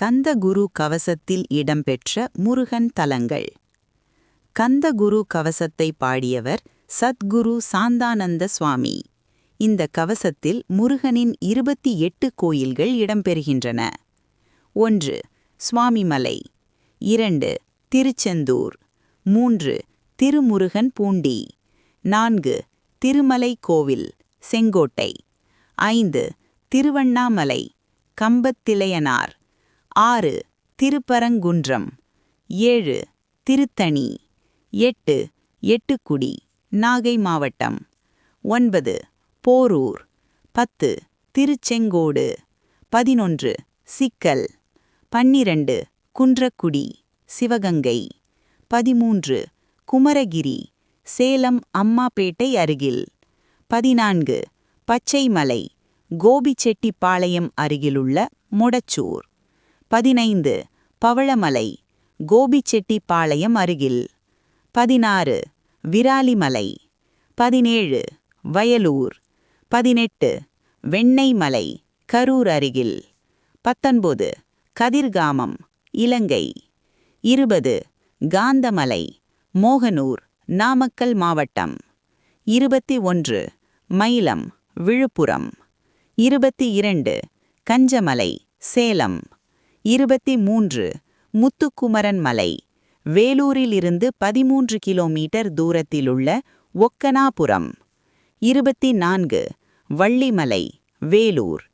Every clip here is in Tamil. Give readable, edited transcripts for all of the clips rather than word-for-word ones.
கந்தகுரு கவசத்தில் இடம்பெற்ற முருகன் தலங்கள். கந்தகுரு கவசத்தை பாடியவர் சத்குரு சாந்தானந்த சுவாமி. இந்த கவசத்தில் முருகனின் 28 கோயில்கள் இடம்பெறுகின்றன. 1. சுவாமிமலை. 2. திருச்செந்தூர். 3. திருமுருகன் பூண்டி. 4. திருமலை கோவில், செங்கோட்டை. 5. திருவண்ணாமலை, கம்பத்திளையனார். 6. திருப்பரங்குன்றம். 7. திருத்தணி. 8. எட்டுக்குடி, நாகை மாவட்டம். 9. போரூர். 10. திருச்செங்கோடு. 11. சிக்கல். 12. குன்றக்குடி, சிவகங்கை. 13. குமரகிரி, சேலம் அம்மாபேட்டை அருகில். 14. பச்சைமலை, கோபிச்செட்டிப்பாளையம் அருகிலுள்ள மொடச்சூர். 15. பவளமலை, கோபிச்செட்டிப்பாளையம் அருகில். 16. விராலிமலை. 17. வயலூர். 18. வெண்ணெய்மலை, கரூர் அருகில். 19. கதிர்காமம், இலங்கை. 20. காந்தமலை, மோகனூர், நாமக்கல் மாவட்டம். 21. மயிலம், விழுப்புரம். 22. கஞ்சமலை, சேலம். 23. முத்துக்குமரன் மலை, வேலூரிலிருந்து 13 கிலோமீட்டர் தூரத்திலுள்ள ஒக்கனாபுரம். 24. வள்ளிமலை, வேலூர்.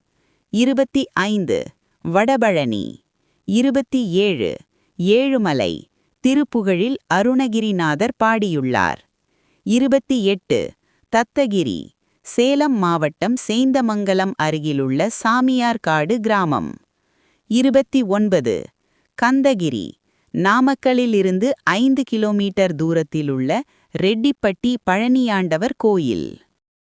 25. வடபழனி. 27. ஏழுமலை, திருப்புகழில் அருணகிரிநாதர் பாடியுள்ளார். 28. தத்தகிரி, சேலம் மாவட்டம் சேந்தமங்கலம் அருகிலுள்ள சாமியார்காடு கிராமம். 29. கந்தகிரி, நாமக்கலிலிருந்து 5 கிலோமீட்டர் தூரத்திலுள்ள ரெட்டிப்பட்டி பழனியாண்டவர் கோயில்.